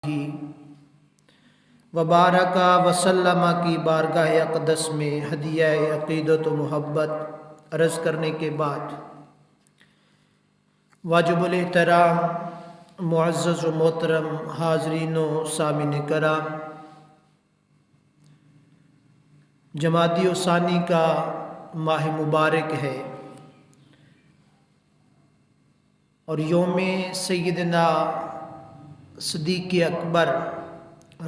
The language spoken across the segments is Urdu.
کی وبارکہ وسلم کی بارگاہ اقدس میں ہدیہ عقیدت و محبت عرض کرنے کے بعد واجب الاحترام معزز و محترم حاضرین و سامعین کرام، جمادی الثانی کا ماہ مبارک ہے اور یوم سیدنا صدیق اکبر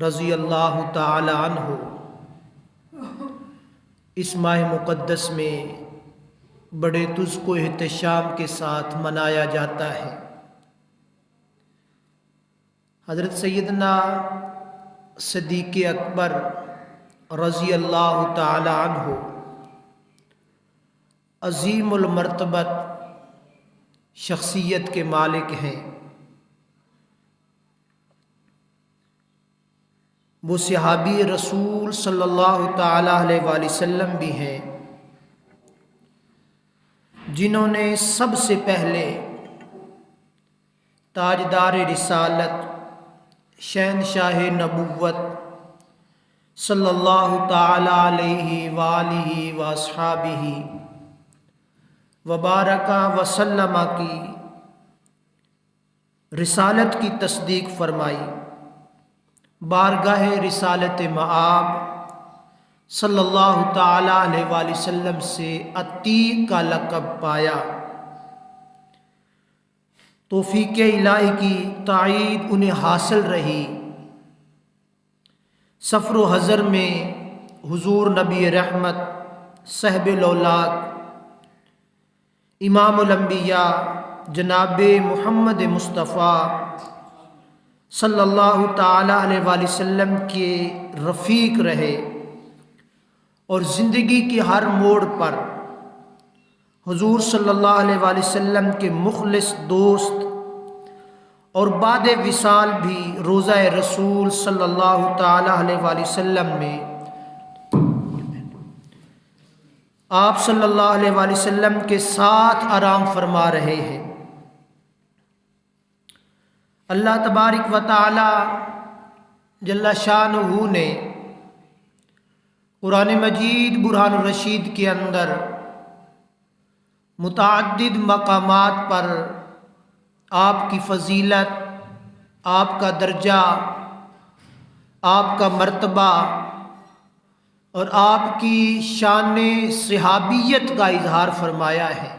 رضی اللہ تعالی عنہ اس ماہ مقدس میں بڑے تزک و احتشام کے ساتھ منایا جاتا ہے۔ حضرت سیدنا صدیق اکبر رضی اللہ تعالی عنہ عظیم المرتبت شخصیت کے مالک ہیں۔ وہ صحابی رسول صلی اللہ تعالی علیہ وآلہ وسلم بھی ہیں جنہوں نے سب سے پہلے تاجدار رسالت شہنشاہ نبوت صلی اللہ تعالی علیہ وآلہ واصحابہ وبارکہ وسلم کی رسالت کی تصدیق فرمائی، بارگاہ رسالت مآب صلی اللہ تعالی علیہ وآلہ وسلم سے عتیق کا لقب پایا۔ توفیق الہی کی تائید انہیں حاصل رہی۔ سفر و حضر میں حضور نبی رحمت صاحب الاولاق امام الانبیاء جناب محمد مصطفیٰ صلی اللہ تعالی علیہ وآلہ وسلم کے رفیق رہے اور زندگی کے ہر موڑ پر حضور صلی اللہ علیہ وآلہ وسلم کے مخلص دوست اور بعد وصال بھی روضہ رسول صلی اللہ تعالی علیہ وآلہ وسلم میں آپ صلی اللہ علیہ وآلہ وسلم کے ساتھ آرام فرما رہے ہیں۔ اللہ تبارک و تعالی جل شانہ نے قرآن مجید برہان الرشید کے اندر متعدد مقامات پر آپ کی فضیلت، آپ کا درجہ، آپ کا مرتبہ اور آپ کی شان صحابیت کا اظہار فرمایا ہے۔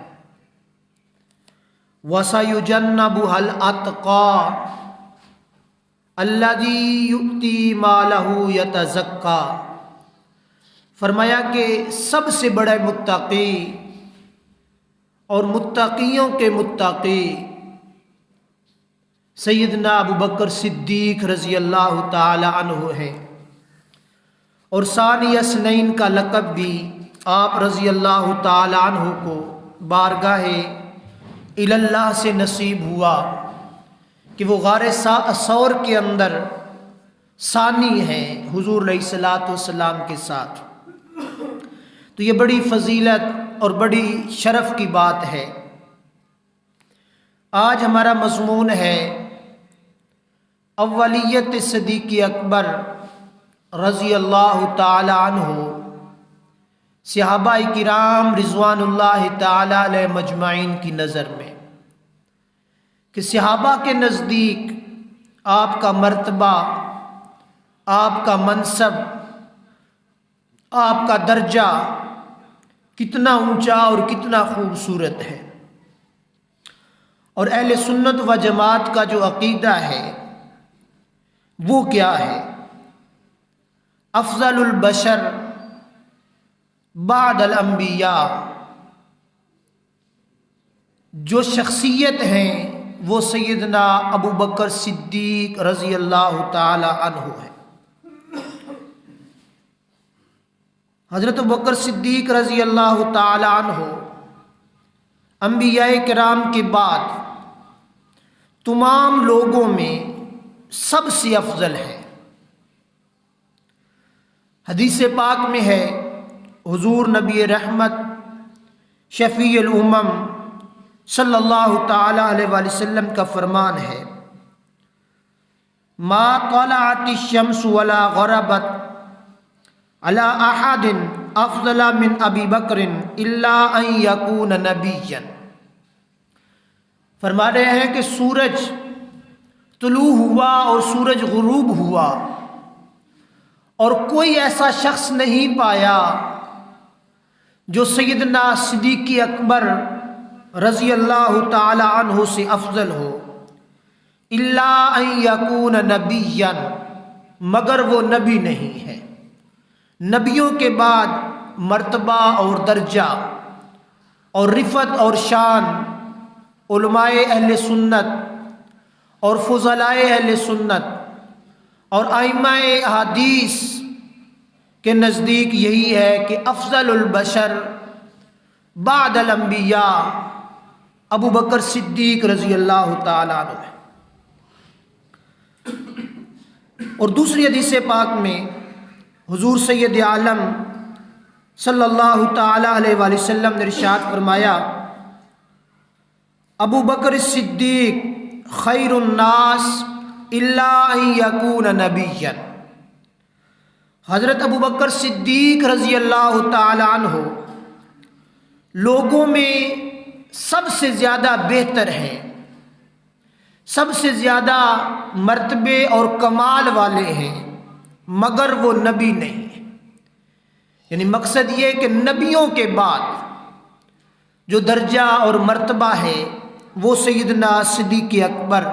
وَسَيُجَنَّبُهَا الْأَتْقَى الَّذِي يُؤْتِي مَالَهُ يَتَزَكَّى، فرمایا کہ سب سے بڑا متقی اور متقیوں کے متقی سیدنا ابو بکر صدیق رضی اللہ تعالی عنہ ہے، اور ثانی اثنین کا لقب بھی آپ رضی اللہ تعالی عنہ کو بارگاہ اللہ سے نصیب ہوا کہ وہ غار ثور کے اندر ثانی ہیں حضور علیہ الصلوۃ والسلام کے ساتھ۔ تو یہ بڑی فضیلت اور بڑی شرف کی بات ہے۔ آج ہمارا مضمون ہے اولیت صدیق اکبر رضی اللہ تعالی عنہ، صحابہ کرام رضوان اللہ تعالی علیہ مجمعین کی نظر میں، کہ صحابہ کے نزدیک آپ کا مرتبہ، آپ کا منصب، آپ کا درجہ کتنا اونچا اور کتنا خوبصورت ہے۔ اور اہل سنت و جماعت کا جو عقیدہ ہے وہ کیا ہے؟ افضل البشر بعد الانبیاء، جو شخصیت ہیں وہ سیدنا ابو بکر صدیق رضی اللہ تعالی عنہ ہے۔ حضرت ابو بکر صدیق رضی اللہ تعالی عنہ انبیاء کرام کے بعد تمام لوگوں میں سب سے افضل ہے۔ حدیث پاک میں ہے، حضور نبی رحمت شفیع الامم صلی اللہ تعالی علیہ وآلہ وسلم کا فرمان ہے، ما طلعت الشمس ولا غربت على احد افضل من ابی بکر الا ان یکون نبیا۔ فرما رہے ہیں کہ سورج طلوع ہوا اور سورج غروب ہوا اور کوئی ایسا شخص نہیں پایا جو سیدنا صدیق اکبر رضی اللہ تعالی عنہ سے افضل ہو، الا ان یکون نبیا، مگر وہ نبی نہیں ہے۔ نبیوں کے بعد مرتبہ اور درجہ اور رفعت اور شان علماء اہل سنت اور فضلاء اہل سنت اور ائمہ احادیث کے نزدیک یہی ہے کہ افضل البشر بعد الانبیاء ابو بکر صدیق رضی اللہ تعالی عنہ ہے۔ اور دوسری حدیث پاک میں حضور سید عالم صلی اللہ تعالی علیہ وآلہ وسلم نے ارشاد فرمایا، ابو بکر صدیق خیر الناس الا ان یکون نبیا۔ حضرت ابو بکر صدیق رضی اللہ تعالی عنہ لوگوں میں سب سے زیادہ بہتر ہیں، سب سے زیادہ مرتبے اور کمال والے ہیں، مگر وہ نبی نہیں ہے۔ یعنی مقصد یہ کہ نبیوں کے بعد جو درجہ اور مرتبہ ہے وہ سیدنا صدیق اکبر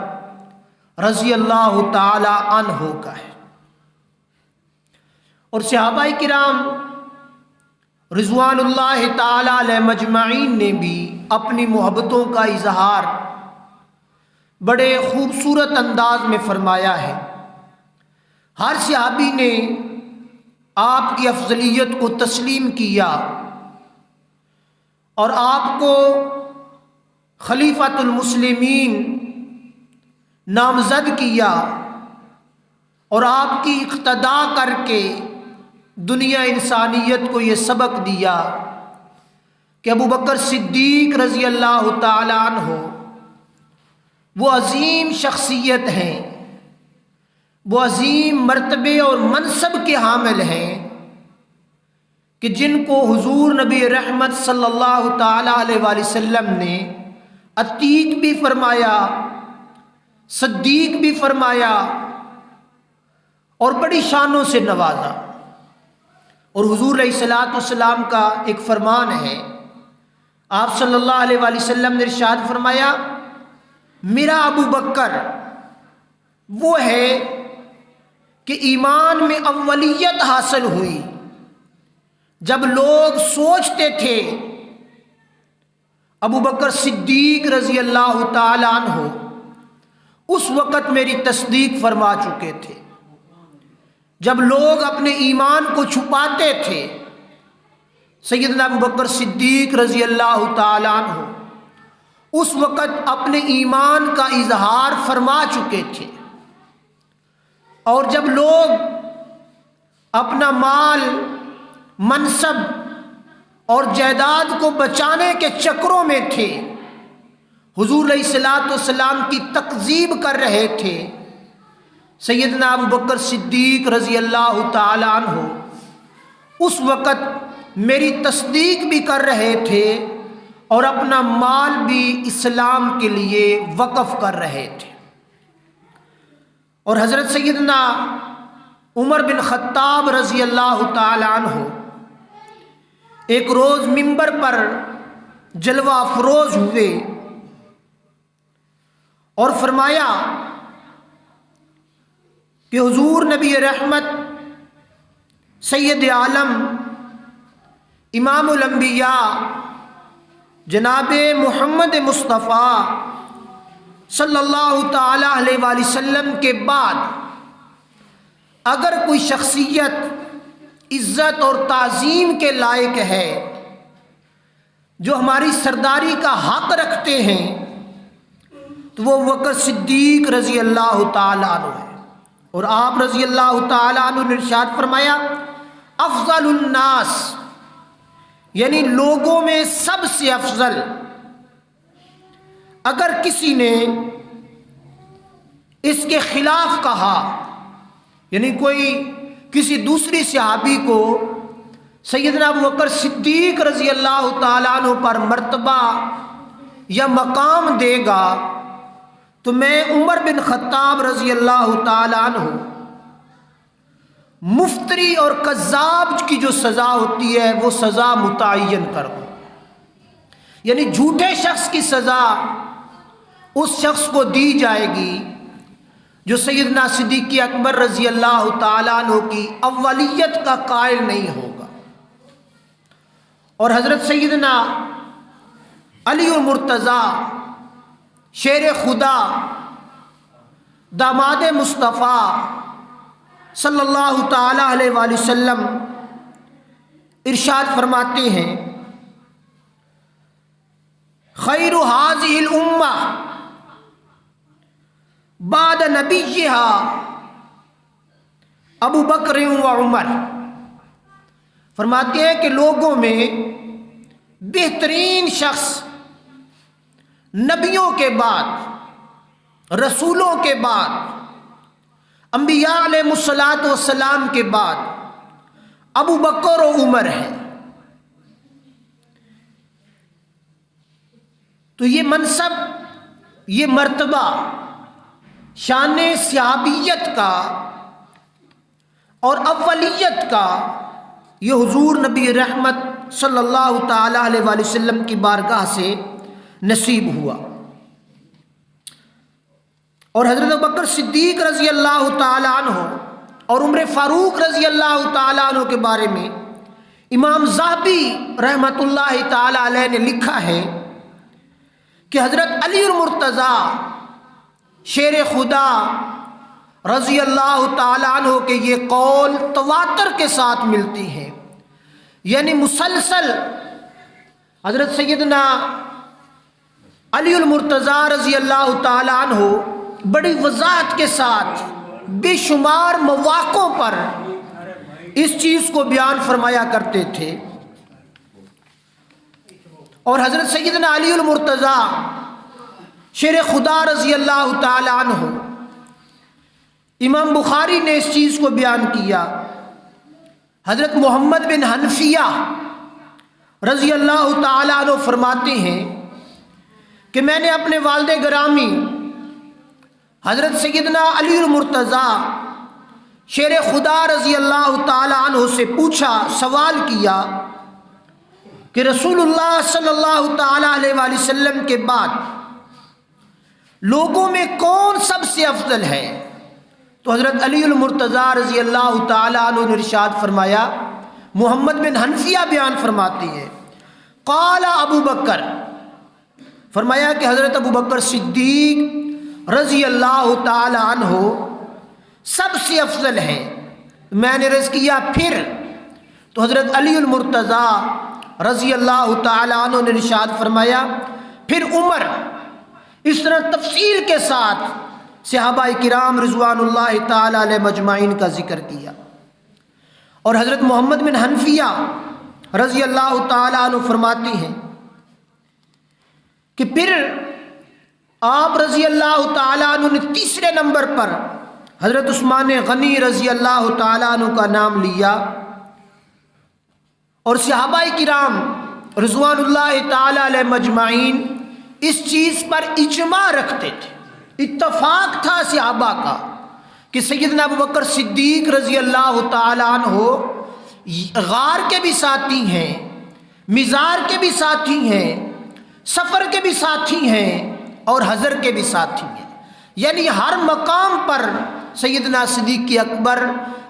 رضی اللہ تعالی عنہ کا ہے۔ اور صحابہ کرام رضوان اللہ تعالی علیہ مجمعین نے بھی اپنی محبتوں کا اظہار بڑے خوبصورت انداز میں فرمایا ہے۔ ہر صحابی نے آپ کی افضلیت کو تسلیم کیا اور آپ کو خلیفۃ المسلمین نامزد کیا اور آپ کی اقتدا کر کے دنیا انسانیت کو یہ سبق دیا کہ ابو بکر صدیق رضی اللہ تعالی عنہ وہ عظیم شخصیت ہیں، وہ عظیم مرتبے اور منصب کے حامل ہیں کہ جن کو حضور نبی رحمت صلی اللہ تعالی علیہ وآلہ وسلم نے عتیق بھی فرمایا، صدیق بھی فرمایا اور بڑی شانوں سے نوازا۔ اور حضور علیہ الصلوۃ والسلام کا ایک فرمان ہے، آپ صلی اللہ علیہ وآلہ وسلم نے ارشاد فرمایا، میرا ابو بکر وہ ہے کہ ایمان میں اولیت حاصل ہوئی جب لوگ سوچتے تھے ابو بکر صدیق رضی اللہ تعالی عنہ اس وقت میری تصدیق فرما چکے تھے۔ جب لوگ اپنے ایمان کو چھپاتے تھے سیدنا ابو بکر صدیق رضی اللہ تعالی عنہ اس وقت اپنے ایمان کا اظہار فرما چکے تھے۔ اور جب لوگ اپنا مال، منصب اور جائیداد کو بچانے کے چکروں میں تھے، حضور علیہ الصلوۃ والسلام کی تکذیب کر رہے تھے، سیدنا ابو بکر صدیق رضی اللہ تعالی عنہ اس وقت میری تصدیق بھی کر رہے تھے اور اپنا مال بھی اسلام کے لیے وقف کر رہے تھے۔ اور حضرت سیدنا عمر بن خطاب رضی اللہ تعالی عنہ ایک روز منبر پر جلوہ افروز ہوئے اور فرمایا کہ حضور نبی رحمت سید عالم امام الانبیاء جناب محمد مصطفیٰ صلی اللہ تعالی علیہ وآلہ وسلم کے بعد اگر کوئی شخصیت عزت اور تعظیم کے لائق ہے، جو ہماری سرداری کا حق رکھتے ہیں، تو وہ بکر صدیق رضی اللہ تعالی عنہ ہے۔ اور آپ رضی اللہ تعالی عنہ نے ارشاد فرمایا، افضل الناس، یعنی لوگوں میں سب سے افضل اگر کسی نے اس کے خلاف کہا، یعنی کوئی کسی دوسری صحابی کو سیدنا ابوبکر صدیق رضی اللہ تعالیٰ عنہ پر مرتبہ یا مقام دے گا تو میں عمر بن خطاب رضی اللہ تعالیٰ عنہ مفتری اور کذاب کی جو سزا ہوتی ہے وہ سزا متعین کر دوں، یعنی جھوٹے شخص کی سزا اس شخص کو دی جائے گی جو سیدنا صدیق اکبر رضی اللہ تعالیٰ عنہ کی اولیت کا قائل نہیں ہوگا۔ اور حضرت سیدنا علی المرتضیٰ شیر خدا داماد مصطفیٰ صلی اللہ تعالیٰ علیہ وآلہ وسلم ارشاد فرماتے ہیں، خیر هذه الامہ بعد نبیہا ابو بکر و عمر، فرماتے ہیں کہ لوگوں میں بہترین شخص نبیوں کے بعد، رسولوں کے بعد، انبیاء علیہ الصلوۃ والسلام کے بعد ابو بکر و عمر ہے۔ تو یہ منصب، یہ مرتبہ شان صحابیت کا اور اولیت کا یہ حضور نبی رحمت صلی اللہ تعالیٰ علیہ وآلہ وسلم کی بارگاہ سے نصیب ہوا۔ اور حضرت ابوبکر صدیق رضی اللہ تعالیٰ عنہ اور عمر فاروق رضی اللہ تعالیٰ عنہ کے بارے میں امام ذہبی رحمت اللہ تعالیٰ علیہ نے لکھا ہے کہ حضرت علی المرتضیٰ شیر خدا رضی اللہ تعالیٰ عنہ کے یہ قول تواتر کے ساتھ ملتی ہیں، یعنی مسلسل حضرت سیدنا علی المرتضیٰ رضی اللہ تعالیٰ عنہ بڑی وضاحت کے ساتھ بے شمار مواقعوں پر اس چیز کو بیان فرمایا کرتے تھے۔ اور حضرت سیدنا علی المرتضیٰ شیر خدا رضی اللہ تعالی عنہ، امام بخاری نے اس چیز کو بیان کیا، حضرت محمد بن حنفیہ رضی اللہ تعالی عنہ فرماتے ہیں کہ میں نے اپنے والد گرامی حضرت سیدنا علی المرتضیٰ شیر خدا رضی اللہ تعالی عنہ سے پوچھا، سوال کیا کہ رسول اللہ صلی اللہ تعالی علیہ وآلہ وسلم کے بعد لوگوں میں کون سب سے افضل ہے؟ تو حضرت علی المرتضیٰ رضی اللہ تعالی عنہ نے ارشاد فرمایا، محمد بن حنفیہ بیان فرماتی ہے، قال ابو بکر، فرمایا کہ حضرت ابو بکر صدیق رضی اللہ تعالی عنہ سب سے افضل ہے۔ میں نے عرض کیا پھر؟ تو حضرت علی المرتضیٰ رضی اللہ تعالی عنہ نے ارشاد فرمایا پھر عمر۔ اس طرح تفصیل کے ساتھ صحابہ کرام رضوان اللہ تعالی علیہ مجمعین کا ذکر کیا۔ اور حضرت محمد بن حنفیہ رضی اللہ تعالی عنہ فرماتی ہیں کہ پھر آپ رضی اللہ تعالی عنہ نے تیسرے نمبر پر حضرت عثمان غنی رضی اللہ تعالی عنہ کا نام لیا۔ اور صحابہ کرام رضوان اللہ تعالی علیہ مجمعین اس چیز پر اجماع رکھتے تھے، اتفاق تھا صحابہ کا کہ سیدنا ابوبکر صدیق رضی اللہ تعالی عنہ غار کے بھی ساتھی ہیں، مزار کے بھی ساتھی ہیں، سفر کے بھی ساتھی ہیں اور حضر کے بھی ساتھی ہیں، یعنی ہر مقام پر سیدنا صدیق اکبر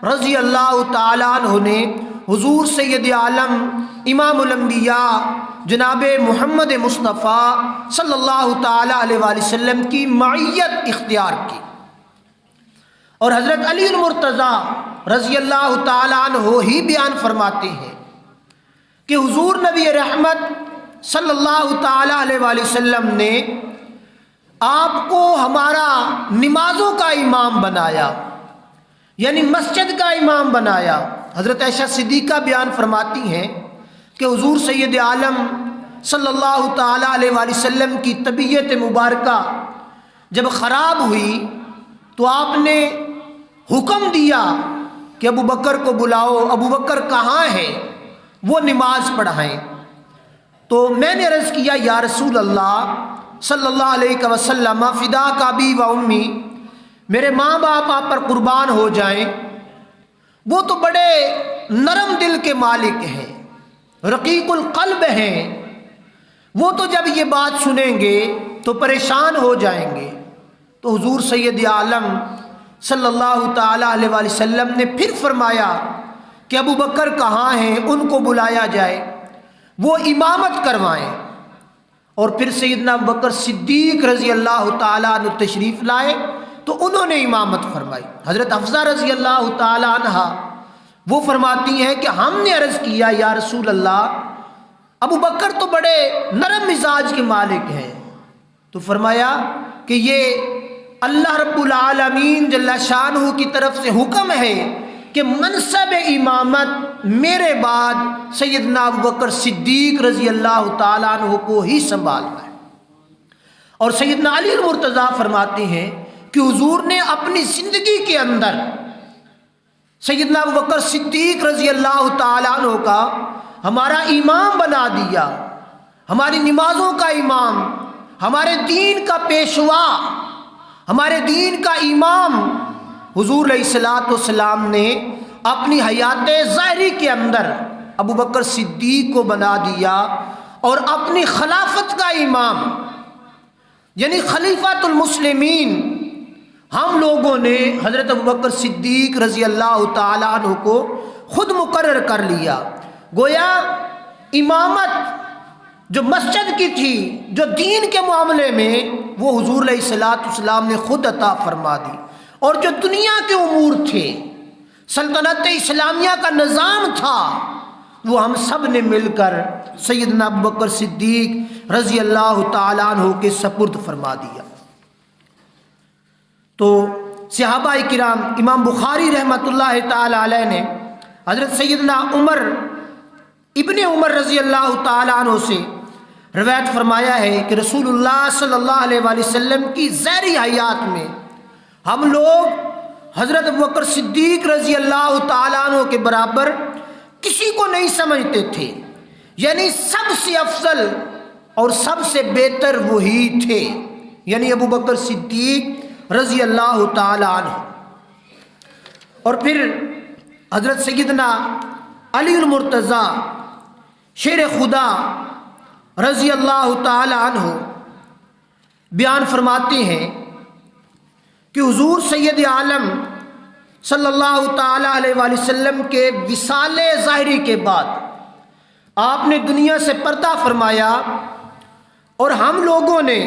رضی اللہ تعالی عنہ نے حضور سید عالم امام الانبیاء جناب محمد مصطفیٰ صلی اللہ تعالی علیہ وآلہ وسلم کی معیت اختیار کی۔ اور حضرت علی المرتضیٰ رضی اللہ تعالی عنہ ہی بیان فرماتے ہیں کہ حضور نبی رحمت صلی اللہ تعالی علیہ وآلہ وسلم نے آپ کو ہمارا نمازوں کا امام بنایا، یعنی مسجد کا امام بنایا۔ حضرت عائشہ صدیقہ بیان فرماتی ہیں کہ حضور سید عالم صلی اللہ تعالی علیہ وآلہ وسلم کی طبیعت مبارکہ جب خراب ہوئی تو آپ نے حکم دیا کہ ابو بکر کو بلاؤ، ابو بکر کہاں ہے، وہ نماز پڑھائیں۔ تو میں نے عرض کیا یا رسول اللہ صلی اللہ علیہ وسلم فداک ابی و امی، میرے ماں باپ آپ پر قربان ہو جائیں، وہ تو بڑے نرم دل کے مالک ہیں، رقیق القلب ہیں، وہ تو جب یہ بات سنیں گے تو پریشان ہو جائیں گے۔ تو حضور سید عالم صلی اللہ تعالی علیہ وآلہ وسلم نے پھر فرمایا کہ ابو بکر کہاں ہیں، ان کو بلایا جائے، وہ امامت کروائیں۔ اور پھر سیدنا ابو بکر صدیق رضی اللہ تعالیٰ عنہ تشریف لائے تو انہوں نے امامت فرمائی۔ حضرت حفصہ رضی اللہ تعالیٰ عنہ وہ فرماتی ہیں کہ ہم نے عرض کیا یا رسول اللہ ابو بکر تو بڑے نرم مزاج کے مالک ہیں، تو فرمایا کہ یہ اللہ رب العالمین جل شانہ کی طرف سے حکم ہے کہ منصب امامت میرے بعد سیدنا ابو بکر صدیق رضی اللہ تعالیٰ عنہ کو ہی سنبھالنا ہے۔ اور سیدنا علی المرتضیٰ فرماتے ہیں کہ حضور نے اپنی زندگی کے اندر سیدنا ابو بکر صدیق رضی اللہ تعالیٰ عنہ کا ہمارا امام بنا دیا، ہماری نمازوں کا امام، ہمارے دین کا پیشوا، ہمارے دین کا امام۔ حضور علیہ الصلوۃ والسلام نے اپنی حیات ظاہری کے اندر ابو بکر صدیق کو بنا دیا اور اپنی خلافت کا امام یعنی خلیفۃ المسلمین ہم لوگوں نے حضرت ابو بکر صدیق رضی اللہ تعالیٰ عنہ کو خود مقرر کر لیا۔ گویا امامت جو مسجد کی تھی، جو دین کے معاملے میں، وہ حضور علیہ الصلوۃ والسلام نے خود عطا فرما دی، اور جو دنیا کے امور تھے، سلطنت اسلامیہ کا نظام تھا، وہ ہم سب نے مل کر سیدنا ابو بکر صدیق رضی اللہ تعالیٰ عنہ کے سپرد فرما دیا۔ تو صحابہ کرام، امام بخاری رحمۃ اللہ تعالی علیہ نے حضرت سیدنا عمر ابن عمر رضی اللہ تعالیٰ عنہ سے روایت فرمایا ہے کہ رسول اللہ صلی اللہ علیہ وآلہ وسلم کی ظاہری حیات میں ہم لوگ حضرت ابو بکر صدیق رضی اللہ تعالیٰ عنہ کے برابر کسی کو نہیں سمجھتے تھے، یعنی سب سے افضل اور سب سے بہتر وہی تھے، یعنی ابو بکر صدیق رضی اللہ تعالی عنہ۔ اور پھر حضرت سیدنا علی المرتضیٰ شیر خدا رضی اللہ تعالی عنہ بیان فرماتے ہیں کہ حضور سید عالم صلی اللہ تعالی علیہ وآلہ وسلم کے وصال ظاہری کے بعد آپ نے دنیا سے پردہ فرمایا اور ہم لوگوں نے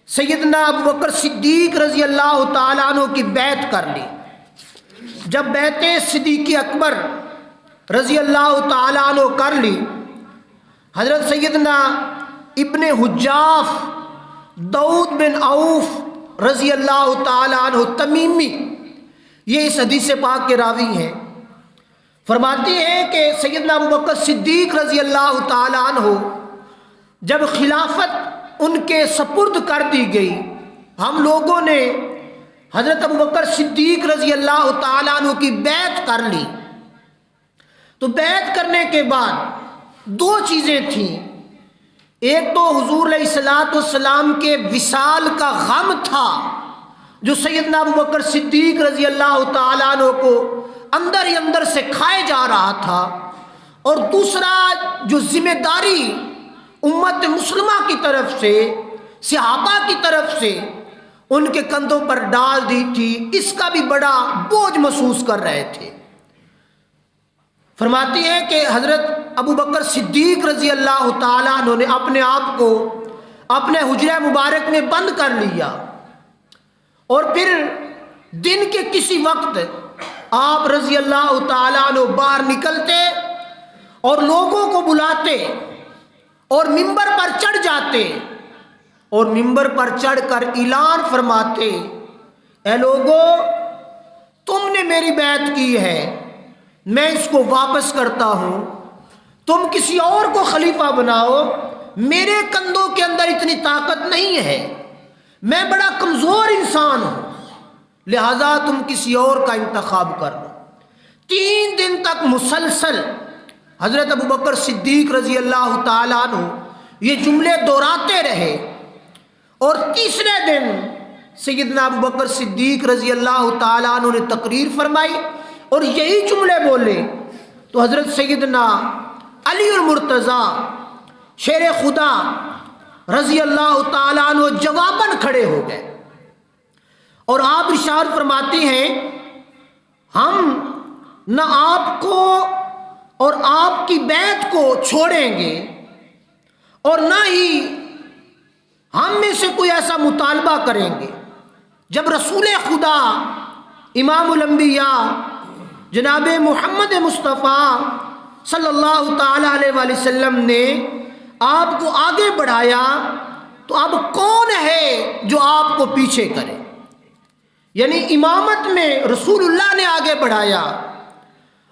سیدنا ابو بکر صدیق رضی اللہ تعالیٰ عنہ کی بیعت کر لی۔ جب بیعت صدیق اکبر رضی اللہ تعالیٰ عنہ کر لی، حضرت سیدنا ابن حجاف داؤد بن عوف رضی اللہ تعالیٰ عنہ تمیمی، یہ اس حدیث پاک کے راوی ہیں، فرماتے ہیں کہ سیدنا ابو بکر صدیق رضی اللہ تعالیٰ عنہ جب خلافت ان کے سپرد کر دی گئی، ہم لوگوں نے حضرت ابو بکر صدیق رضی اللہ تعالیٰ عنہ کی بیعت کر لی۔ تو بیعت کرنے کے بعد دو چیزیں تھیں، ایک تو حضور علیہ الصلوۃ والسلام کے وصال کا غم تھا جو سیدنا ابو بکر صدیق رضی اللہ تعالیٰ عنہ کو اندر ہی اندر سے کھائے جا رہا تھا، اور دوسرا جو ذمہ داری امت مسلمہ کی طرف سے، صحابہ کی طرف سے ان کے کندھوں پر ڈال دی تھی، اس کا بھی بڑا بوجھ محسوس کر رہے تھے۔ فرماتی ہے کہ حضرت ابو بکر صدیق رضی اللہ تعالیٰ عنہ نے اپنے آپ کو اپنے حجرہ مبارک میں بند کر لیا، اور پھر دن کے کسی وقت آپ رضی اللہ تعالیٰ عنہ باہر نکلتے اور لوگوں کو بلاتے اور منبر پر چڑھ جاتے اور منبر پر چڑھ کر اعلان فرماتے، اے لوگو، تم نے میری بیعت کی ہے، میں اس کو واپس کرتا ہوں، تم کسی اور کو خلیفہ بناؤ، میرے کندھوں کے اندر اتنی طاقت نہیں ہے، میں بڑا کمزور انسان ہوں، لہذا تم کسی اور کا انتخاب کر لو۔ 3 دن تک مسلسل حضرت ابوبکر صدیق رضی اللہ تعالیٰ عنہ یہ جملے دہراتے رہے، اور تیسرے دن سیدنا ابوبکر صدیق رضی اللہ تعالیٰ عنہ نے تقریر فرمائی اور یہی جملے بولے تو حضرت سیدنا علی المرتضیٰ شیر خدا رضی اللہ تعالیٰ عنہ جواباً کھڑے ہو گئے، اور آپ ارشاد فرماتے ہیں ہم نہ آپ کو اور آپ کی بیعت کو چھوڑیں گے، اور نہ ہی ہم میں سے کوئی ایسا مطالبہ کریں گے جب رسول خدا امام الانبیاء جناب محمد مصطفیٰ صلی اللہ تعالیٰ علیہ وآلہ وسلم نے آپ کو آگے بڑھایا تو اب کون ہے جو آپ کو پیچھے کرے؟ یعنی امامت میں رسول اللہ نے آگے بڑھایا،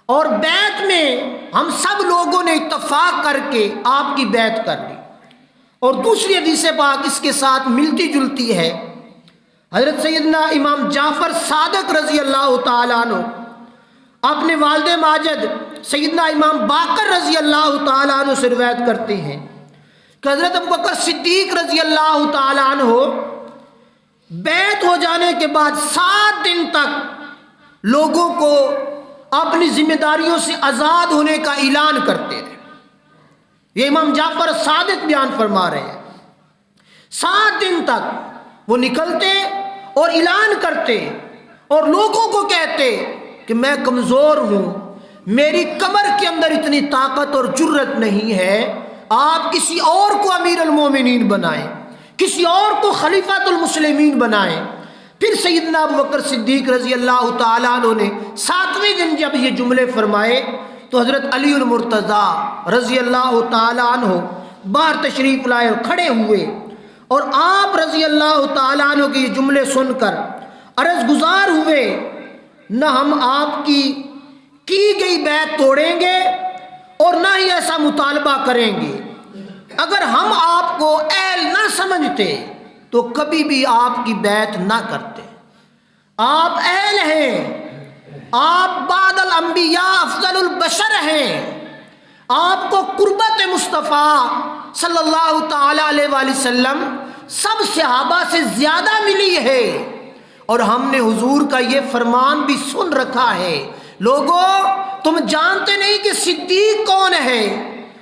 اور بیعت میں ہم سب لوگوں نے اتفاق کر کے آپ کی بیعت کر لی۔ اور دوسری حدیث پاک اس کے ساتھ ملتی جلتی ہے، حضرت سیدنا امام جعفر صادق رضی اللہ تعالیٰ عنہ اپنے والد ماجد سیدنا امام باقر رضی اللہ تعالیٰ عنہ سے روایت کرتے ہیں کہ حضرت ابوبکر صدیق رضی اللہ تعالیٰ عنہ بیعت ہو جانے کے بعد 7 دن تک لوگوں کو اپنی ذمہ داریوں سے آزاد ہونے کا اعلان کرتے رہے۔ یہ امام جعفر صادق بیان فرما رہے ہیں، 7 دن تک وہ نکلتے اور اعلان کرتے اور لوگوں کو کہتے کہ میں کمزور ہوں، میری کمر کے اندر اتنی طاقت اور جرت نہیں ہے، آپ کسی اور کو امیر المومنین بنائیں، کسی اور کو خلیفۃ المسلمین بنائیں۔ پھر سیدنا ابوبکر صدیق رضی اللہ تعالیٰ عنہ نے 7ویں دن جب یہ جملے فرمائے تو حضرت علی المرتضیٰ رضی اللہ تعالیٰ عنہ باہر تشریف لائے اور کھڑے ہوئے، اور آپ رضی اللہ تعالیٰ عنہ کے یہ جملے سن کر عرض گزار ہوئے نہ ہم آپ کی گئی بیعت توڑیں گے اور نہ ہی ایسا مطالبہ کریں گے، اگر ہم آپ کو اہل نہ سمجھتے تو کبھی بھی آپ کی بیعت نہ کرتے، آپ اہل ہیں، آپ بعد الانبیاء افضل البشر ہیں، آپ کو قربت مصطفیٰ صلی اللہ تعالیٰ علیہ وآلہ وسلم سب صحابہ سے زیادہ ملی ہے، اور ہم نے حضور کا یہ فرمان بھی سن رکھا ہے، لوگوں تم جانتے نہیں کہ صدیق کون ہے؟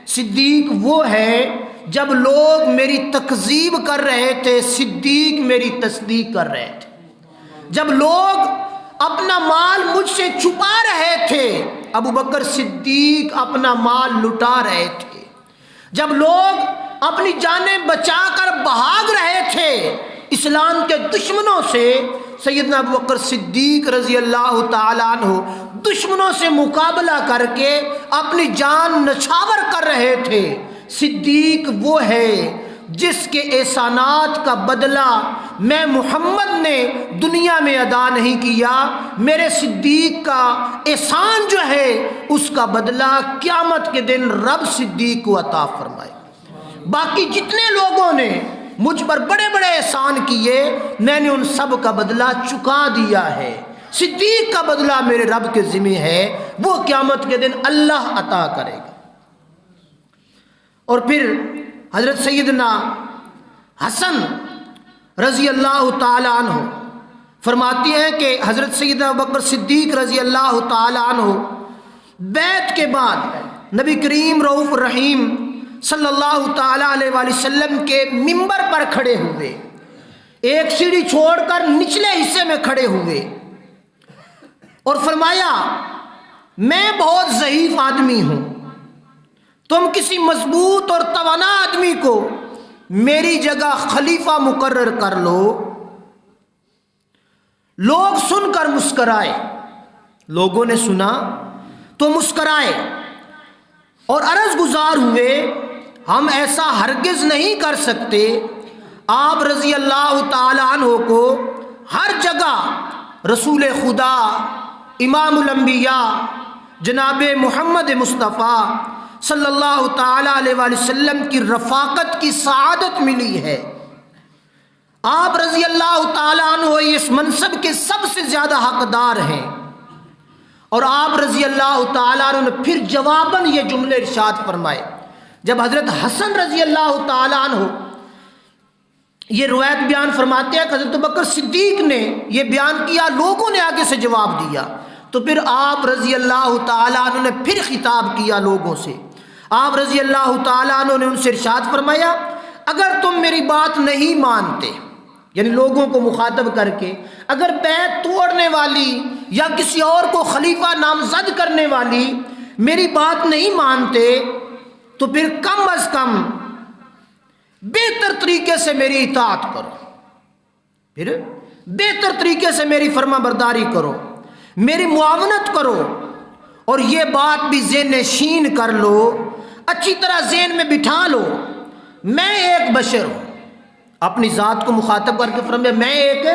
صدیق وہ ہے جب لوگ میری تکذیب کر رہے تھے صدیق میری تصدیق کر رہے تھے، جب لوگ اپنا مال مجھ سے چھپا رہے تھے ابوبکر صدیق اپنا مال لٹا رہے تھے، جب لوگ اپنی جانیں بچا کر بھاگ رہے تھے اسلام کے دشمنوں سے، سیدنا ابوبکر صدیق رضی اللہ تعالیٰ عنہ دشمنوں سے مقابلہ کر کے اپنی جان نچھاور کر رہے تھے۔ صدیق وہ ہے جس کے احسانات کا بدلہ میں محمد نے دنیا میں ادا نہیں کیا، میرے صدیق کا احسان جو ہے اس کا بدلہ قیامت کے دن رب صدیق کو عطا فرمائے۔ باقی جتنے لوگوں نے مجھ پر بڑے بڑے احسان کیے میں نے ان سب کا بدلہ چکا دیا ہے، صدیق کا بدلہ میرے رب کے ذمہ ہے، وہ قیامت کے دن اللہ عطا کرے گا۔ اور پھر حضرت سیدنا حسن رضی اللہ تعالی عنہ فرماتی ہیں کہ حضرت سیدنا ابوبکر صدیق رضی اللہ تعالی عنہ بیعت کے بعد نبی کریم رؤوف الرحیم صلی اللہ تعالی علیہ وآلہ وسلم کے منبر پر کھڑے ہوئے، ایک سیڑھی چھوڑ کر نچلے حصے میں کھڑے ہوئے اور فرمایا میں بہت ضعیف آدمی ہوں، تم کسی مضبوط اور توانا آدمی کو میری جگہ خلیفہ مقرر کر لو۔ لوگ سن کر مسکرائے، لوگوں نے سنا تو مسکرائے اور عرض گزار ہوئے ہم ایسا ہرگز نہیں کر سکتے، آپ رضی اللہ تعالی عنہ کو ہر جگہ رسول خدا امام الانبیاء جناب محمد مصطفیٰ صلی اللہ تعالی علیہ وآلہ وسلم کی رفاقت کی سعادت ملی ہے۔ آپ رضی اللہ تعالیٰ عنہ اس منصب کے سب سے زیادہ حقدار ہیں۔ اور آپ رضی اللہ تعالیٰ عنہ نے پھر جواباً یہ جملے ارشاد فرمائے جب حضرت حسن رضی اللہ تعالیٰ عنہ یہ روایت بیان فرماتے ہیں کہ حضرت بکر صدیق نے یہ بیان کیا، لوگوں نے آگے سے جواب دیا، تو پھر آپ رضی اللہ تعالیٰ عنہ نے پھر خطاب کیا لوگوں سے۔ آپ رضی اللہ تعالیٰ عنہ نے ان سے ارشاد فرمایا اگر تم میری بات نہیں مانتے، یعنی لوگوں کو مخاطب کر کے، اگر بیعت توڑنے والی یا کسی اور کو خلیفہ نامزد کرنے والی میری بات نہیں مانتے تو پھر کم از کم بہتر طریقے سے میری اطاعت کرو، پھر بہتر طریقے سے میری فرما برداری کرو، میری معاونت کرو، اور یہ بات بھی ذہن نشین کر لو، اچھی طرح ذہن میں بٹھا لو، میں ایک بشر ہوں۔ اپنی ذات کو مخاطب کر کے فرمایا میں ایک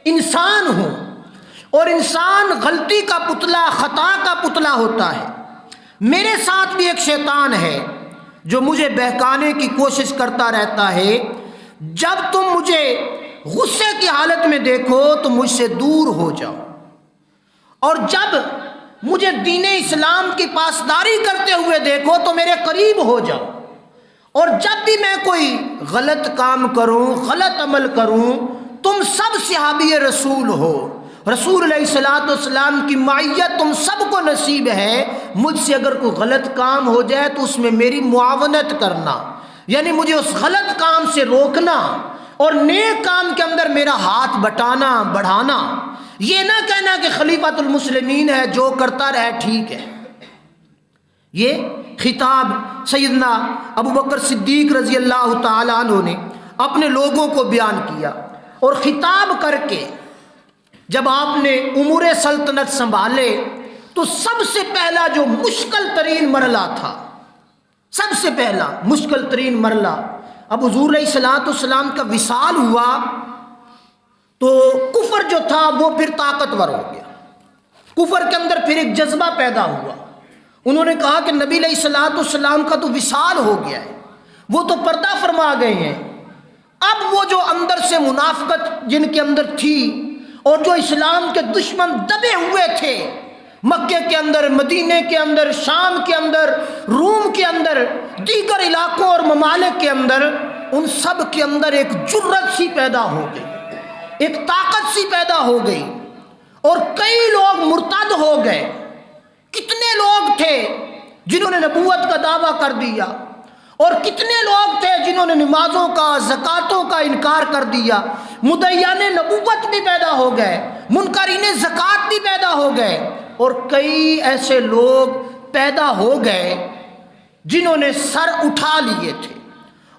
انسان ہوں، اور انسان غلطی کا پتلا، خطا کا پتلا ہوتا ہے۔ میرے ساتھ بھی ایک شیطان ہے جو مجھے بہکانے کی کوشش کرتا رہتا ہے۔ جب تم مجھے غصے کی حالت میں دیکھو تو مجھ سے دور ہو جاؤ، اور جب مجھے دین اسلام کی پاسداری کرتے ہوئے دیکھو تو میرے قریب ہو جاؤ، اور جب بھی میں کوئی غلط کام کروں، غلط عمل کروں، تم سب صحابی رسول ہو، رسول علیہ الصلوۃ والسلام کی معیت تم سب کو نصیب ہے، مجھ سے اگر کوئی غلط کام ہو جائے تو اس میں میری معاونت کرنا، یعنی مجھے اس غلط کام سے روکنا اور نیک کام کے اندر میرا ہاتھ بٹانا، بڑھانا، یہ نہ کہنا کہ خلیفۃ المسلمین ہے جو کرتا رہے ٹھیک ہے۔ یہ خطاب سیدنا ابو بکر صدیق رضی اللہ تعالیٰ عنہ نے اپنے لوگوں کو بیان کیا، اور خطاب کر کے جب آپ نے امور سلطنت سنبھالے تو سب سے پہلا جو مشکل ترین مرحلہ تھا، سب سے پہلا مشکل ترین مرحلہ، اب حضور علیہ الصلوۃ والسلام کا وصال ہوا تو کفر جو تھا وہ پھر طاقتور ہو گیا، کفر کے اندر پھر ایک جذبہ پیدا ہوا۔ انہوں نے کہا کہ نبی علیہ الصلوۃ والسلام کا تو وصال ہو گیا ہے، وہ تو پردہ فرما گئے ہیں، اب وہ جو اندر سے منافقت جن کے اندر تھی اور جو اسلام کے دشمن دبے ہوئے تھے، مکے کے اندر، مدینے کے اندر، شام کے اندر، روم کے اندر، دیگر علاقوں اور ممالک کے اندر، ان سب کے اندر ایک جرأت سی پیدا ہو گئی، ایک طاقت سی پیدا ہو گئی، اور کئی لوگ مرتد ہو گئے۔ کتنے لوگ تھے جنہوں نے نبوت کا دعویٰ کر دیا، اور کتنے لوگ تھے جنہوں نے نمازوں کا، زکاتوں کا انکار کر دیا۔ مدعیان نبوت بھی پیدا ہو گئے، منکرین زکات بھی پیدا ہو گئے، اور کئی ایسے لوگ پیدا ہو گئے جنہوں نے سر اٹھا لیے تھے۔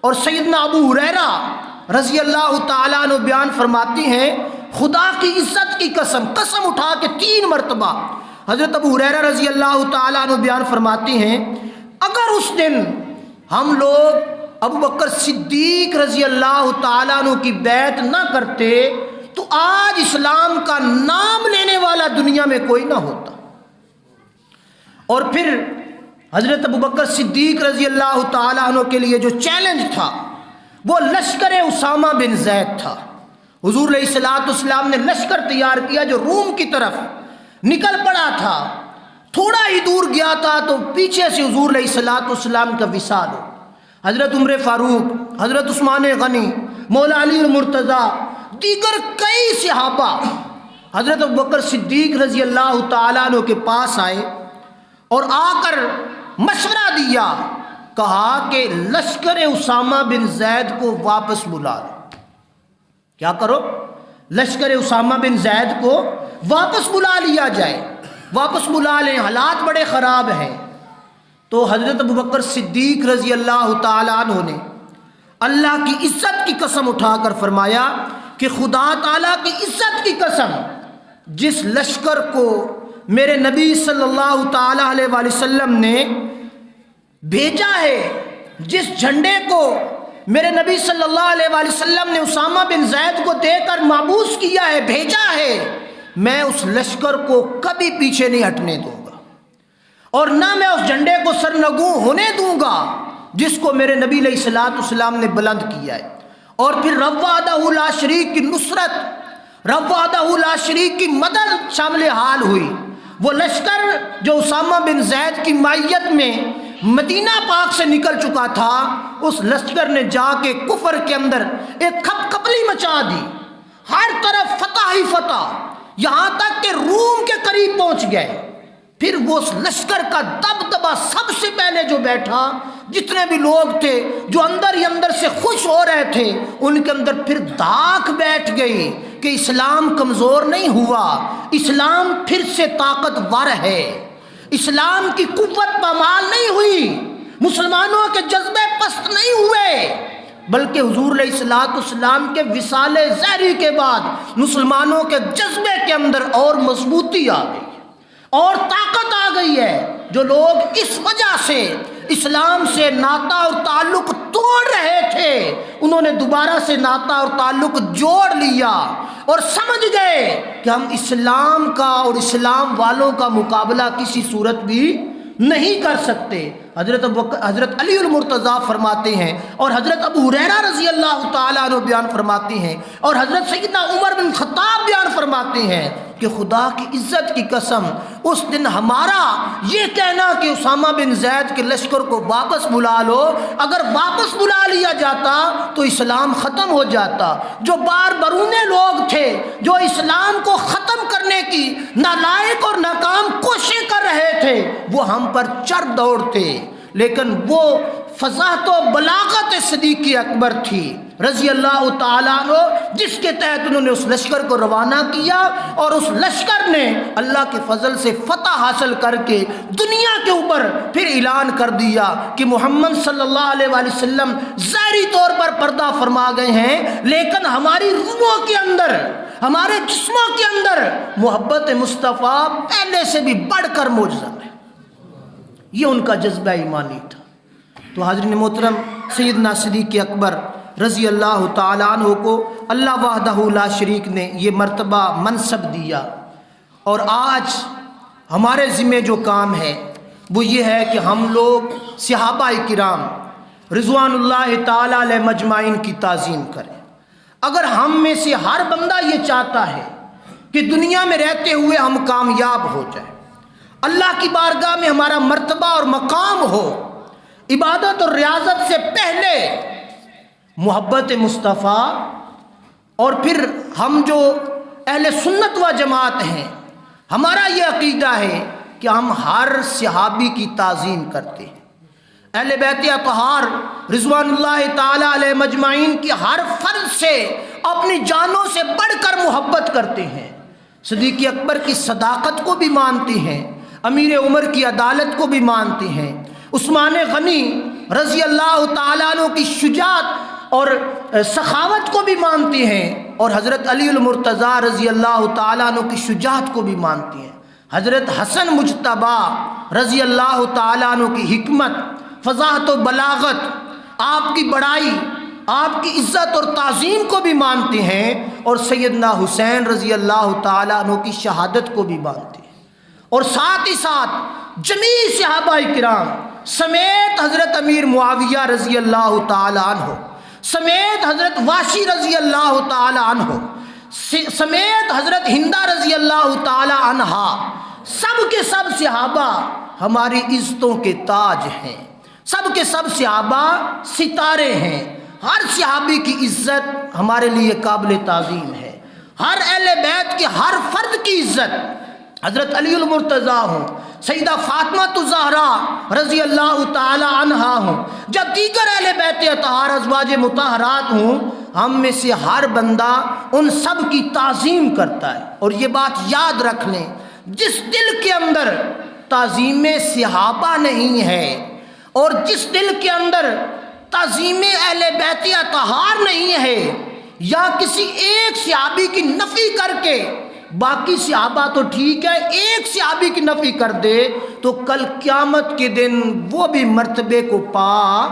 اور سیدنا ابو ہریرہ رضی اللہ تعالیٰ عنہ بیان فرماتی ہیں، خدا کی عزت کی قسم، قسم اٹھا کے 3 مرتبہ حضرت ابو ہریرہ رضی اللہ تعالیٰ عنہ بیان فرماتی ہیں، اگر اس دن ہم لوگ ابو بکر صدیق رضی اللہ تعالیٰ عنہ کی بیعت نہ کرتے تو آج اسلام کا نام لینے والا دنیا میں کوئی نہ ہوتا۔ اور پھر حضرت ابو بکر صدیق رضی اللہ تعالیٰ عنہ کے لیے جو چیلنج تھا وہ لشکر اسامہ بن زید تھا۔ حضور علیہ الصلوۃ والسلام نے لشکر تیار کیا جو روم کی طرف نکل پڑا تھا، تھوڑا ہی دور گیا تھا تو پیچھے سے حضور علیہ الصلوۃ والسلام کا وصال ہو۔ حضرت عمر فاروق، حضرت عثمان غنی، مولا علی المرتضیٰ، دیگر کئی صحابہ حضرت ابوبکر صدیق رضی اللہ تعالیٰ عنہ کے پاس آئے اور آ کر مشورہ دیا، کہا کہ لشکر اسامہ بن زید کو واپس بلا لو۔ کیا کرو؟ لشکر اسامہ بن زید کو واپس بلا لیا جائے، واپس بلا لیں، حالات بڑے خراب ہیں۔ تو حضرت ابوبکر صدیق رضی اللہ تعالیٰ عنہ نے اللہ کی عزت کی قسم اٹھا کر فرمایا کہ خدا تعالیٰ کی عزت کی قسم، جس لشکر کو میرے نبی صلی اللہ تعالیٰ علیہ وآلہ وسلم نے بھیجا ہے، جس جھنڈے کو میرے نبی صلی اللہ علیہ وآلہ وسلم نے اسامہ بن زید کو دے کر مابوس کیا ہے، بھیجا ہے، میں اس لشکر کو کبھی پیچھے نہیں ہٹنے دوں گا، اور نہ میں اس جھنڈے کو سرنگوں ہونے دوں گا جس کو میرے نبی علیہ الصلوۃ والسلام نے بلند کیا ہے۔ اور پھر رب وحدہ لا شریک کی نصرت، رب وحدہ لا شریک کی مدد شامل حال ہوئی۔ وہ لشکر جو اسامہ بن زید کی مائیت میں مدینہ پاک سے نکل چکا تھا، اس لشکر نے جا کے کفر کے اندر ایک کھپکپلی مچا دی، ہر طرف فتح ہی فتح، یہاں تک کہ روم کے قریب پہنچ گئے۔ پھر وہ اس لشکر کا دبدبا سب سے پہلے جو بیٹھا، جتنے بھی لوگ تھے جو اندر ہی اندر سے خوش ہو رہے تھے، ان کے اندر پھر دھاک بیٹھ گئی کہ اسلام کمزور نہیں ہوا، اسلام پھر سے طاقتور ہے، اسلام کی قوت پامال نہیں ہوئی، مسلمانوں کے جذبے پست نہیں ہوئے، بلکہ حضور علیہ الصلوۃ والسلام کے وصال ظہری کے بعد مسلمانوں کے جذبے کے اندر اور مضبوطی آ گئی اور طاقت آ گئی ہے۔ جو لوگ اس وجہ سے اسلام سے ناطہ اور تعلق توڑ رہے تھے، انہوں نے دوبارہ سے ناطہ اور تعلق جوڑ لیا اور سمجھ گئے کہ ہم اسلام کا اور اسلام والوں کا مقابلہ کسی صورت بھی نہیں کر سکتے۔ حضرت علی المرتضیٰ فرماتے ہیں اور حضرت ابو ہریرہ رضی اللہ تعالیٰ عنہ بیان فرماتے ہیں اور حضرت سیدنا عمر بن خطاب بیان فرماتے ہیں کہ خدا کی عزت کی قسم، اس دن ہمارا یہ کہنا کہ اسامہ بن زید کے لشکر کو واپس بلا لو، اگر واپس بلا لیا جاتا تو اسلام ختم ہو جاتا۔ جو باربرونے لوگ تھے جو اسلام کو ختم کرنے کی نالائق اور ناکام کوشش کر رہے تھے، وہ ہم پر چڑھ دوڑتے، لیکن وہ فضاحت و بلاغت صدیق اکبر تھی رضی اللہ تعالیٰ عنہ، جس کے تحت انہوں نے اس لشکر کو روانہ کیا اور اس لشکر نے اللہ کے فضل سے فتح حاصل کر کے دنیا کے اوپر پھر اعلان کر دیا کہ محمد صلی اللہ علیہ وآلہ وسلم ظاہری طور پر پردہ فرما گئے ہیں، لیکن ہماری روحوں کے اندر، ہمارے جسموں کے اندر محبت مصطفیٰ پہلے سے بھی بڑھ کر موجود ہے۔ یہ ان کا جذبہ ایمانی تھا۔ تو حاضرین محترم، سیدنا صدیق اکبر رضی اللہ تعالیٰ عنہ کو اللہ وحدہ لا شریک نے یہ مرتبہ منصب دیا، اور آج ہمارے ذمہ جو کام ہے وہ یہ ہے کہ ہم لوگ صحابہ کرام رضوان اللہ تعالیٰ علیہ مجمعین کی تعظیم کریں۔ اگر ہم میں سے ہر بندہ یہ چاہتا ہے کہ دنیا میں رہتے ہوئے ہم کامیاب ہو جائیں، اللہ کی بارگاہ میں ہمارا مرتبہ اور مقام ہو، عبادت اور ریاضت سے پہلے محبت مصطفیٰ، اور پھر ہم جو اہل سنت و جماعت ہیں، ہمارا یہ عقیدہ ہے کہ ہم ہر صحابی کی تعظیم کرتے ہیں، اہل بیت اطہار رضوان اللہ تعالیٰ علیہ مجمعین کی ہر فرد سے اپنی جانوں سے بڑھ کر محبت کرتے ہیں، صدیق اکبر کی صداقت کو بھی مانتے ہیں، امیر عمر کی عدالت کو بھی مانتے ہیں، عثمان غنی رضی اللہ تعالیٰ عنہ کی شجاعت اور سخاوت کو بھی مانتے ہیں، اور حضرت علی المرتضیٰ رضی اللہ تعالیٰ عنہ کی شجاعت کو بھی مانتے ہیں، حضرت حسن مجتبی رضی اللہ تعالیٰ عنہ کی حکمت، فضاحت و بلاغت، آپ کی بڑائی، آپ کی عزت اور تعظیم کو بھی مانتے ہیں، اور سیدنا حسین رضی اللہ تعالیٰ عنہ کی شہادت کو بھی مانتے ہیں، اور ساتھ ہی ساتھ جمیع صحابہ کرام سمیت حضرت امیر معاویہ رضی اللہ تعالیٰ عنہ، سمیت حضرت واشی رضی اللہ تعالیٰ عنہ، سمیت حضرت ہندہ رضی اللہ تعالیٰ عنہا، سب کے سب صحابہ ہماری عزتوں کے تاج ہیں، سب کے سب صحابہ ستارے ہیں، ہر صحابی کی عزت ہمارے لیے قابل تعظیم ہے، ہر اہل بیت کے ہر فرد کی عزت، حضرت علی المرتضیٰ ہوں، سیدہ فاطمہ الزہرا رضی اللہ تعالی عنہا ہوں، جب دیگر اہل بیت اطہار ازواج مطہرات ہوں، ہم میں سے ہر بندہ ان سب کی تعظیم کرتا ہے۔ اور یہ بات یاد رکھ لیں، جس دل کے اندر تعظیم صحابہ نہیں ہے اور جس دل کے اندر تعظیم اہل بیت اطہار نہیں ہے، یا کسی ایک صحابی کی نفی کر کے باقی صحابہ تو ٹھیک ہے، ایک صحابی کی نفی کر دے تو کل قیامت کے دن وہ بھی مرتبے کو پا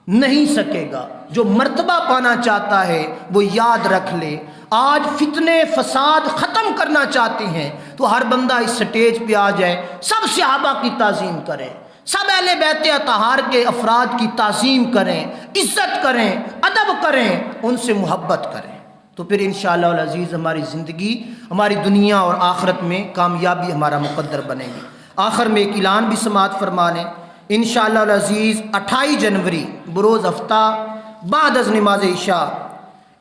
نہیں سکے گا۔ جو مرتبہ پانا چاہتا ہے وہ یاد رکھ لے، آج فتنے فساد ختم کرنا چاہتے ہیں تو ہر بندہ اس سٹیج پہ آ جائے، سب صحابہ کی تعظیم کرے، سب اہل بیت اطہار کے افراد کی تعظیم کریں، عزت کریں، ادب کریں، ان سے محبت کریں، تو پھر انشاءاللہ العزیز ہماری زندگی، ہماری دنیا اور آخرت میں کامیابی ہمارا مقدر بنے گی۔ آخر میں ایک اعلان بھی سماعت فرما لیں، انشاءاللہ العزیز 28 جنوری بروز ہفتہ بعد از نماز عشاء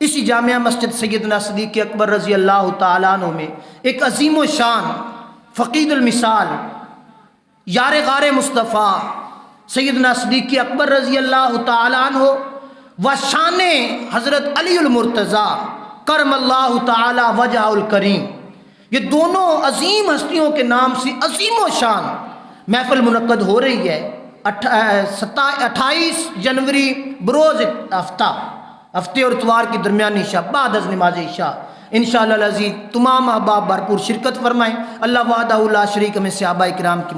اسی جامعہ مسجد سیدنا صدیق اکبر رضی اللہ تعالیٰ عنہ میں ایک عظیم و شان فقید المثال یار غار مصطفیٰ سیدنا صدیق اکبر رضی اللہ تعالیٰ عنہ و شان حضرت علی المرتضیٰ کرم اللہ تعالی وجہ الکریم، یہ دونوں عظیم ہستیوں کے نام سے عظیم و شان محفل منعقد ہو رہی ہے 28 جنوری بروز ہفتے اور اتوار کی درمیانی شب بعد از نماز عشاء انشاءاللہ العزیز تمام احباب بھرپور شرکت فرمائیں۔ اللہ وحدہ لا شریک میں صحابہ کرام کی